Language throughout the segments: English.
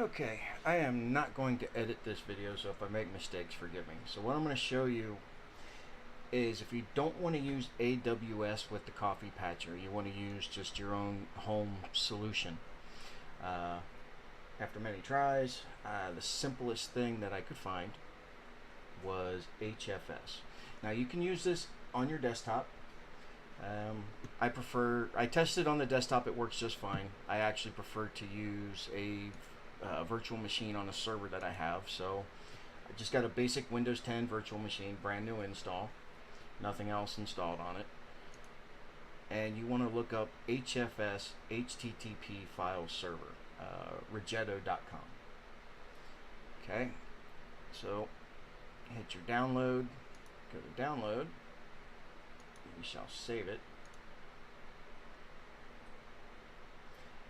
Okay, I am not going to edit this video, so if I make mistakes, forgive me. So what I'm going to show you is if you don't want to use AWS with the CoffeePatcher, you want to use just your own home solution. After many tries, the simplest thing that I could find was HFS. Now you can use this on your desktop. I tested on the desktop, it works just fine. I actually prefer to use a virtual machine on a server that I have. So I just got a basic Windows 10 virtual machine, brand new install, nothing else installed on it. And you want to look up HFS HTTP file server, Rigetto.com. Okay, so hit your download, go to download, you shall save it.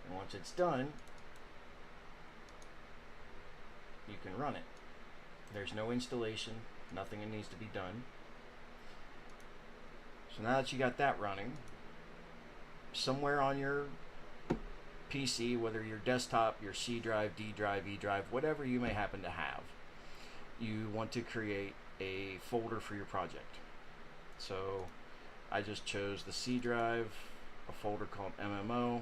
And once it's done, you can run it. There's no installation, nothing that needs to be done. So now that you got that running, somewhere on your PC, whether your desktop, your C drive, D drive, E drive, whatever you may happen to have, you want to create a folder for your project. So I just chose the C drive, a folder called MMO,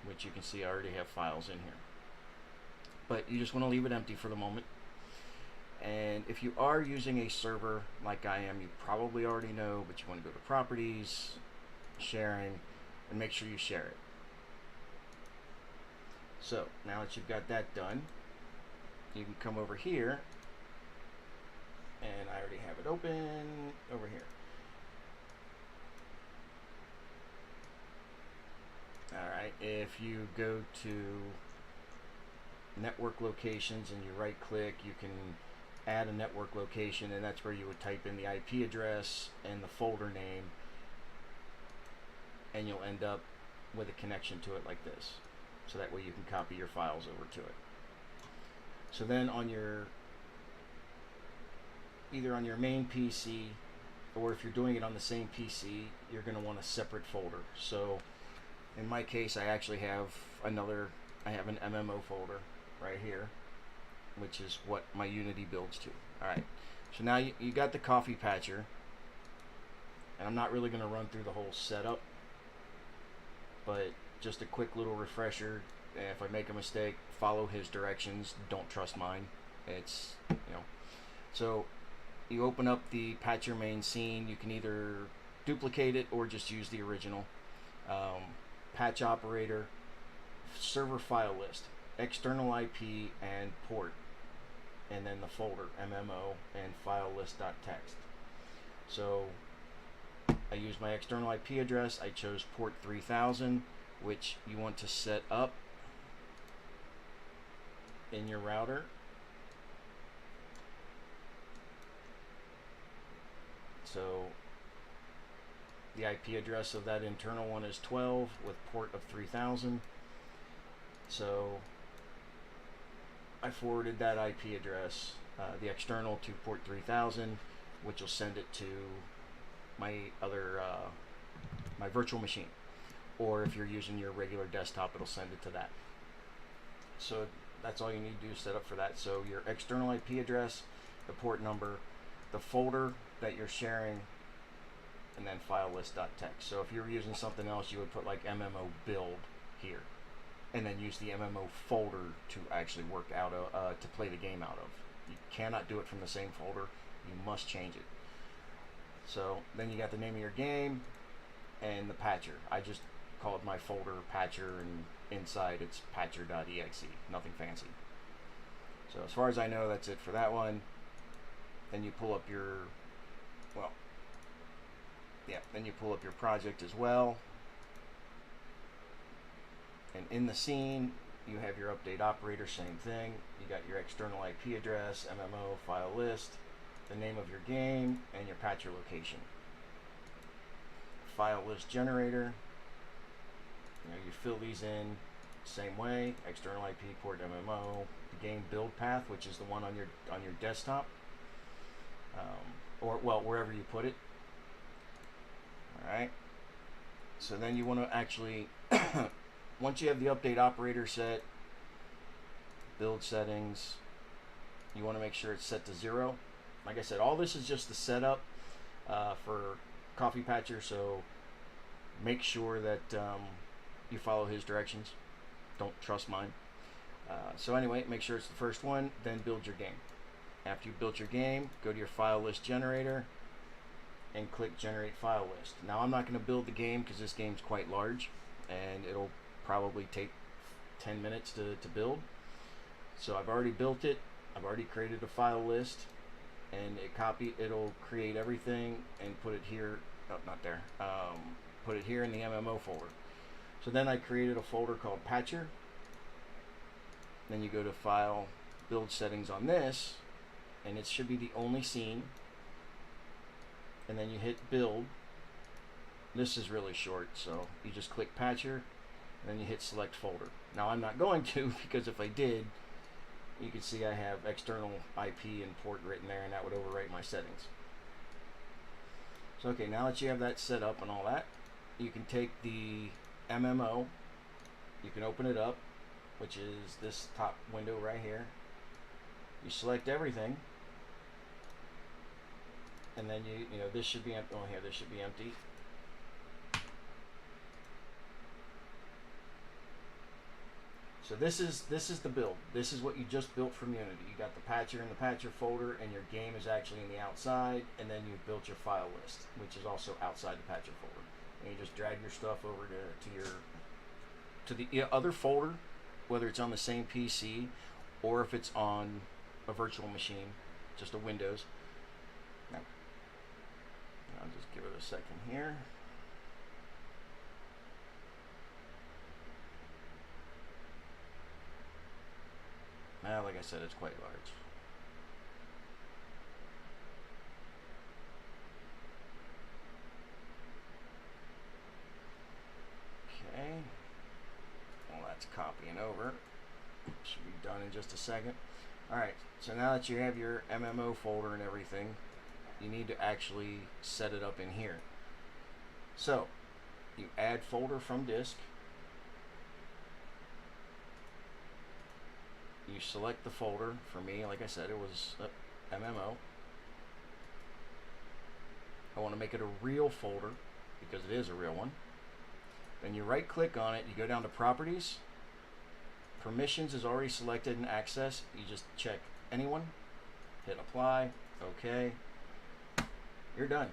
which you can see I already have files in here. But you just want to leave it empty for the moment. And if you are using a server like I am, you probably already know, but you want to go to properties, sharing, and make sure you share it. So now that you've got that done, you can come over here, and I already have it open over here. Alright, if you go to network locations and you right click, you can add a network location, and that's where you would type in the IP address and the folder name, and you'll end up with a connection to it like this. So that way you can copy your files over to it. So then on your, either on your main PC, or if you're doing it on the same PC, you're going to want a separate folder. So in my case, I actually have an MMO folder right here, which is what my Unity builds to. Alright, so now you got the CoffeePatcher, and I'm not really going to run through the whole setup, but just a quick little refresher. If I make a mistake, follow his directions, don't trust mine. It's, so you open up the Patcher main scene. You can either duplicate it or just use the original. Patch operator, server file list, external IP and port, and then the folder MMO and file list.txt. So I use my external IP address. I chose port 3000, which you want to set up in your router. So the IP address of that internal one is 12 with port of 3000. So I forwarded that IP address, the external, to port 3000, which will send it to my other, my virtual machine. Or if you're using your regular desktop, it'll send it to that. So that's all you need to do is set up for that. So your external IP address, the port number, the folder that you're sharing, and then file list.txt. So if you're using something else, you would put like MMO build here, and then use the MMO folder to actually work out to play the game out of. You cannot do it from the same folder. You must change it. So then you got the name of your game and the patcher. I just called my folder patcher, and inside it's patcher.exe. Nothing fancy. So as far as I know, that's it for that one. Then you pull up your, then you pull up your project as well. And in the scene, you have your update operator, same thing. You got your external IP address, MMO, file list, the name of your game, and your patcher location. File list generator. You fill these in same way. External IP, port, MMO, the game build path, which is the one on your desktop, or wherever you put it. All right. So then you want to actually once you have the update operator set, build settings. You want to make sure it's set to 0. Like I said, all this is just the setup for CoffeePatcher, so make sure that you follow his directions. Don't trust mine. So anyway, make sure it's the first one, then build your game. After you've built your game, go to your file list generator and click generate file list. Now I'm not going to build the game because this game's quite large and it'll probably take 10 minutes to build. So I've already built it. I've already created a file list, and it'll create everything and put it here. Oh, not there. Put it here in the MMO folder. So then I created a folder called Patcher. Then you go to File, Build Settings on this, and it should be the only scene. And then you hit Build. This is really short, so you just click Patcher, and then you hit Select Folder. Now I'm not going to, because if I did, you can see I have external IP and port written there, and that would overwrite my settings. So okay, now that you have that set up and all that, you can take the MMO, you can open it up, which is this top window right here. You select everything, and then you know this should be empty. Oh, here, this should be empty. So this is the build. This is what you just built from Unity. You got the patcher in the patcher folder, and your game is actually in the outside, and then you built your file list, which is also outside the patcher folder. And you just drag your stuff over to the other folder, whether it's on the same PC or if it's on a virtual machine, just a Windows. Now, I'll just give it a second here. Now, like I said, it's quite large. Okay. Well, that's copying over. Should be done in just a second. Alright, so now that you have your MMO folder and everything, you need to actually set it up in here. So, you add folder from disk. You select the folder. For me, like I said, it was MMO. I want to make it a real folder because it is a real one. Then you right click on it, you go down to properties. Permissions is already selected in access. You just check anyone, hit apply, okay. You're done.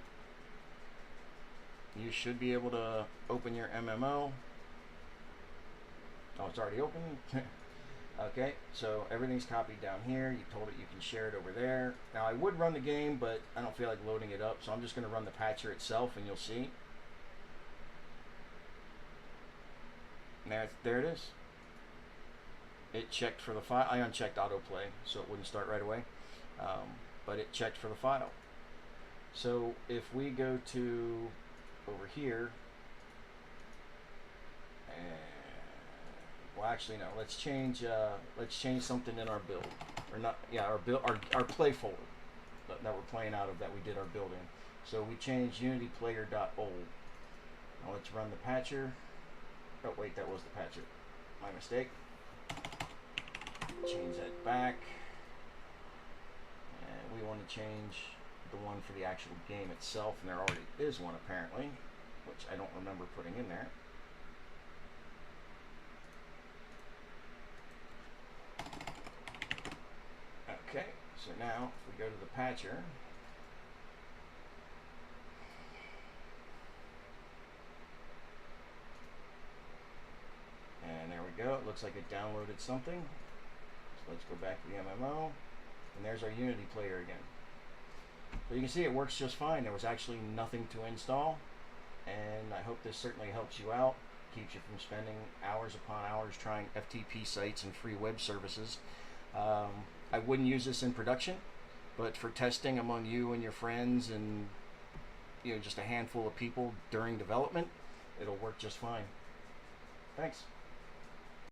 You should be able to open your MMO. Oh, it's already open. Okay, so everything's copied down here. You told it you can share it over there. Now I would run the game, but I don't feel like loading it up, so I'm just going to run the patcher itself, and you'll see. There it is. It checked for the file. I unchecked autoplay, so it wouldn't start right away, but it checked for the file. So if we go to over here, and well, actually, no. Let's change something in our build, or not? Yeah, our play folder that we're playing out of, that we did our build in. So we changed Unity player.old. Now let's run the patcher. Oh wait, that was the patcher. My mistake. Change that back, and we want to change the one for the actual game itself, and there already is one apparently, which I don't remember putting in there. Okay, so now if we go to the patcher, and there we go, it looks like it downloaded something. So let's go back to the MMO, and there's our Unity player again. So you can see it works just fine. There was actually nothing to install, and I hope this certainly helps you out, keeps you from spending hours upon hours trying FTP sites and free web services. I wouldn't use this in production, but for testing among you and your friends and just a handful of people during development, it'll work just fine. Thanks.